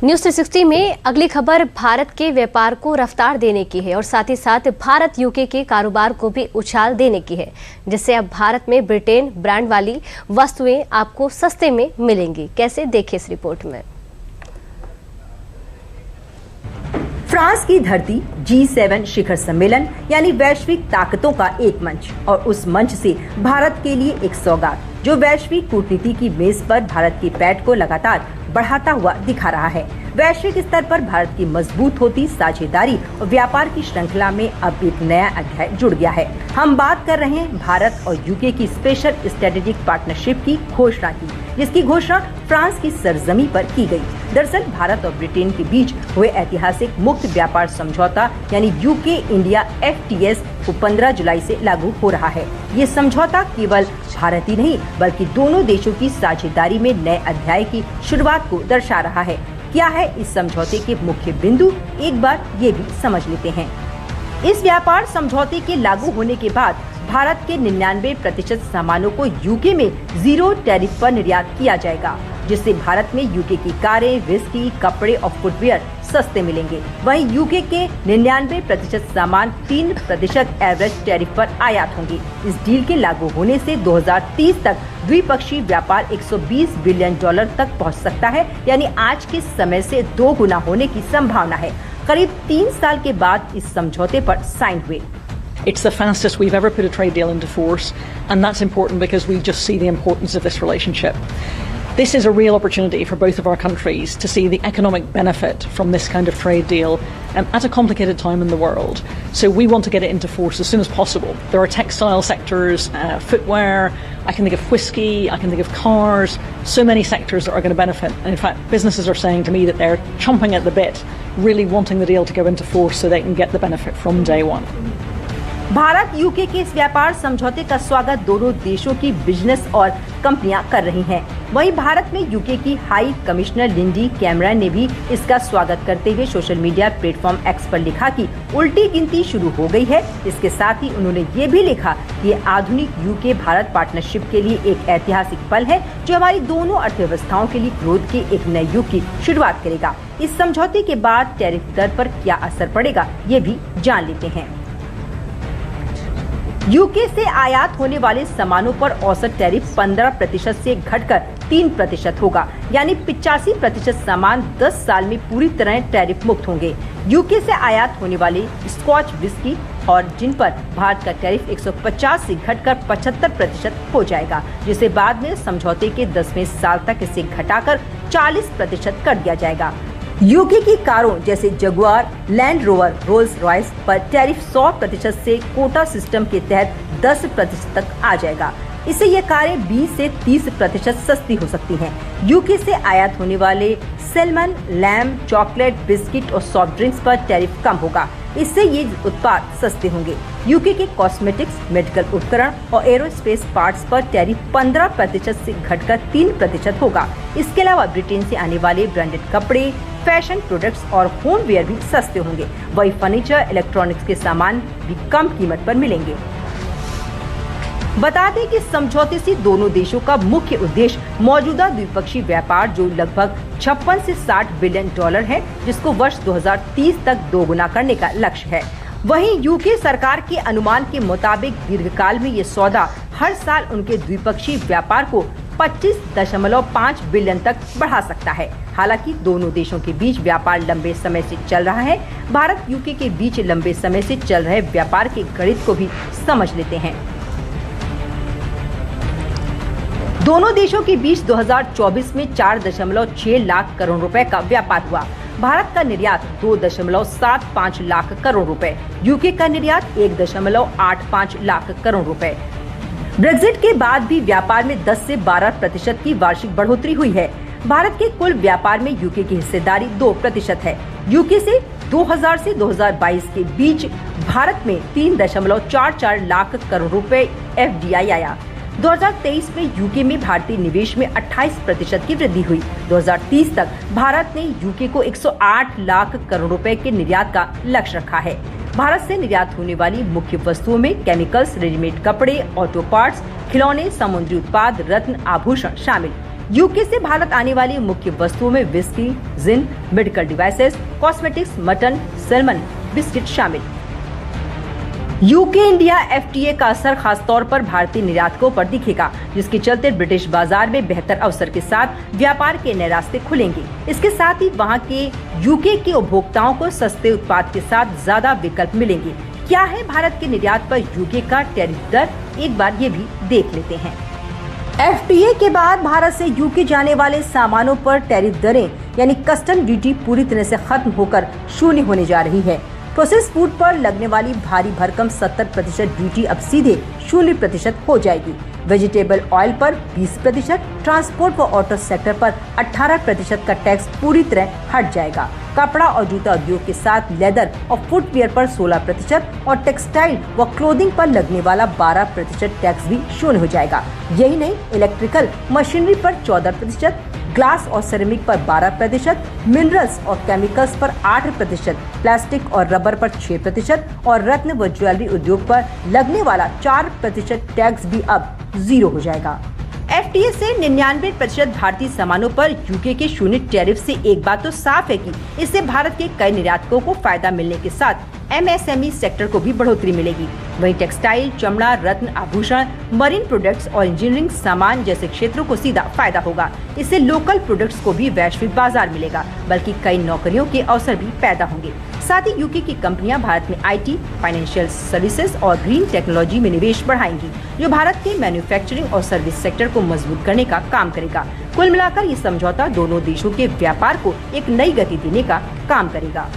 News 360 में अगली खबर भारत के व्यापार को रफ्तार देने की है और साथ ही साथ भारत यूके के कारोबार को भी उछाल देने की है, जिससे अब भारत में ब्रिटेन ब्रांड वाली वस्तुएं आपको सस्ते में मिलेंगी। कैसे, देखिए इस रिपोर्ट में। फ्रांस की धरती G7 शिखर सम्मेलन यानी वैश्विक ताकतों का एक मंच, और उस मंच से भारत के लिए एक सौगात जो वैश्विक कूटनीति की मेज पर भारत की पैठ को लगातार बढ़ाता हुआ दिखा रहा है। वैश्विक स्तर पर भारत की मजबूत होती साझेदारी और व्यापार की श्रृंखला में अब एक नया अध्याय जुड़ गया है। हम बात कर रहे हैं भारत और यूके की स्पेशल स्ट्रेटेजिक पार्टनरशिप की घोषणा की, जिसकी घोषणा फ्रांस की सरजमी पर की गई। दरअसल भारत और ब्रिटेन के बीच हुए ऐतिहासिक मुक्त व्यापार समझौता यानी यूके इंडिया FTS को 15 जुलाई से लागू हो रहा है। ये समझौता केवल भारत ही नहीं बल्कि दोनों देशों की साझेदारी में नए अध्याय की शुरुआत को दर्शा रहा है। क्या है इस समझौते के मुख्य बिंदु, एक बार ये भी समझ लेते हैं। इस व्यापार समझौते के लागू होने के बाद भारत के 99% सामानों को यूके में 0 टैरिफ पर निर्यात किया जाएगा, जिससे भारत में यूके की कारें, विस्की, कपड़े और फुटवियर सस्ते मिलेंगे। वहीं यूके के 99% सामान 3% एवरेज टैरिफ पर आयात होंगे। इस डील के लागू होने से 2030 तक द्विपक्षीय व्यापार $120 बिलियन तक पहुंच सकता है, यानी आज के समय से 2 गुना होने की संभावना है। करीब 3 साल के बाद इस समझौते पर साइन हुए। It's the fastest we've ever put a trade deal into force, and that's important because we just see the importance of this relationship. This is a real opportunity for both of our countries to see the economic benefit from this kind of trade deal at a complicated time in the world. So we want to get it into force as soon as possible. There are textile sectors, footwear, I can think of whiskey, I can think of cars, so many sectors that are going to benefit. And in fact, businesses are saying to me that they're chomping at the bit, really wanting the deal to go into force so they can get the benefit from day one. Bharat UK के इस व्यापार समझौते का स्वागत दोनों देशों की business और कंपनियां कर रही हैं। वहीं भारत में यूके की हाई कमिश्नर लिंडी कैमरन ने भी इसका स्वागत करते हुए सोशल मीडिया प्लेटफॉर्म X पर लिखा कि उल्टी गिनती शुरू हो गई है। इसके साथ ही उन्होंने ये भी लिखा कि आधुनिक यूके भारत पार्टनरशिप के लिए एक ऐतिहासिक पल है, जो हमारी दोनों अर्थव्यवस्थाओं के लिए ग्रोथ के एक नए युग की शुरुआत करेगा। इस समझौते के बाद टैरिफ दर पर क्या असर पड़ेगा, ये भी जान लेते हैं। यूके से आयात होने वाले सामानों पर औसत टैरिफ 15% से घटकर 3% होगा, यानी 85% सामान 10 साल में पूरी तरह टैरिफ मुक्त होंगे। यूके से आयात होने वाले स्कॉच विस्की और जिन पर भारत का टैरिफ 150 से घटकर 75% हो जाएगा, जिसे बाद में समझौते के 10वें साल तक इसे घटाकर 40% कर दिया जाएगा। यूके की कारों जैसे Jaguar, land rover, Rolls Royce पर टैरिफ 100% से कोटा सिस्टम के तहत 10% तक आ जाएगा। इससे ये कारें 20 से 30% सस्ती हो सकती हैं। यूके से आयात होने वाले सैल्मन, लैम, चॉकलेट, बिस्किट और सॉफ्ट ड्रिंक्स पर टैरिफ कम होगा। इससे ये उत्पाद सस्ते होंगे। यूके के कॉस्मेटिक्स, मेडिकल उपकरण और एरोस्पेस पार्ट्स पर टैरिफ 15% से घटकर 3% होगा। इसके अलावा ब्रिटेन से आने वाले ब्रांडेड कपड़े, फैशन प्रोडक्ट्स और होमवेयर भी सस्ते होंगे। वही फर्नीचर, इलेक्ट्रॉनिक्स के सामान भी कम कीमत पर मिलेंगे। बता दें कि समझौते से दोनों देशों का मुख्य उद्देश्य मौजूदा द्विपक्षीय व्यापार जो लगभग 56 से 60 बिलियन डॉलर है, जिसको वर्ष 2030 तक 2 गुना करने का लक्ष्य है। वहीं यूके सरकार के अनुमान के मुताबिक दीर्घकाल में ये सौदा हर साल उनके द्विपक्षीय व्यापार को 25.5 बिलियन तक बढ़ा सकता है। हालांकि दोनों देशों के बीच व्यापार लंबे समय से चल रहा है। भारत यूके के बीच लंबे समय से चल रहे व्यापार के गणित को भी समझ लेते हैं। दोनों देशों के बीच 2024 में 4.6 लाख करोड़ रुपए का व्यापार हुआ। भारत का निर्यात 2.75 लाख करोड़ रुपए, यूके का निर्यात 1.85 लाख करोड़ रुपए। ब्रेक्जिट के बाद भी व्यापार में 10 से 12% की वार्षिक बढ़ोतरी हुई है। भारत के कुल व्यापार में यूके की हिस्सेदारी 2% है। यूके से 2000 से 2022 के बीच भारत में 3.44 लाख करोड़ रुपए FDI आया। 2023 में यूके में भारतीय निवेश में 28% की वृद्धि हुई। 2030 तक भारत ने यूके को 108 लाख करोड़ रुपए के निर्यात का लक्ष्य रखा है। भारत से निर्यात होने वाली मुख्य वस्तुओं में केमिकल्स, रेडीमेड कपड़े, ऑटो पार्ट्स, खिलौने, समुद्री उत्पाद, रत्न, आभूषण शामिल। यूके से भारत आने वाली मुख्य वस्तुओं में whisky, gin, medical devices, cosmetics, mutton, salmon, biscuit शामिल। यूके इंडिया एफटीए का असर खासतौर पर भारतीय निर्यातकों पर दिखेगा, जिसके चलते ब्रिटिश बाजार में बेहतर अवसर के साथ व्यापार के नए रास्ते खुलेंगे। इसके साथ ही वहां के यूके के उपभोक्ताओं को सस्ते उत्पाद के साथ ज्यादा विकल्प मिलेंगे। क्या है भारत के निर्यात पर यूके का टैरिफ दर, एक बार ये भी देख लेते हैं। एफटीए के बाद भारत से यूके जाने वाले सामानों पर टैरिफ दरें यानी कस्टम ड्यूटी पूरी तरह से खत्म होकर शून्य होने जा रही है। प्रोसेस फूड पर लगने वाली भारी भरकम 70% ड्यूटी अब सीधे 0% हो जाएगी। वेजिटेबल ऑयल पर 20%, ट्रांसपोर्ट व ऑटो सेक्टर पर 18% का टैक्स पूरी तरह हट जाएगा। कपड़ा और जूता उद्योग के साथ लेदर और फुटवियर पर 16% और टेक्सटाइल व क्लोथिंग पर लगने वाला 12% टैक्स भी शून्य हो जाएगा। यही नहीं, इलेक्ट्रिकल मशीनरी पर 14%, ग्लास और सेरेमिक पर 12%, मिनरल्स और केमिकल्स पर 8%, प्लास्टिक और रबर पर 6% और रत्न व ज्वेलरी उद्योग पर लगने वाला 4% टैक्स भी अब 0 हो जाएगा। एफटीए से 99% भारतीय सामानों पर यूके के शून्य टैरिफ से एक बात तो साफ है कि इससे भारत के कई निर्यातकों को फायदा मिलने के साथ एमएसएमई सेक्टर को भी बढ़ोतरी मिलेगी। वहीं टेक्सटाइल, चमड़ा, रत्न, आभूषण, मरीन प्रोडक्ट्स और इंजीनियरिंग सामान जैसे क्षेत्रों को सीधा फायदा होगा। इससे लोकल प्रोडक्ट्स को भी वैश्विक बाजार मिलेगा, बल्कि कई नौकरियों के अवसर भी पैदा होंगे। साथ ही यूके की कंपनियां भारत में आईटी, फाइनेंशियल सर्विसेज और ग्रीन टेक्नोलॉजी में निवेश बढ़ाएंगी, जो भारत के मैन्युफैक्चरिंग और सर्विस सेक्टर को मजबूत करने का काम करेगा। कुल मिलाकर ये समझौता दोनों देशों के व्यापार को एक नई गति देने का काम करेगा।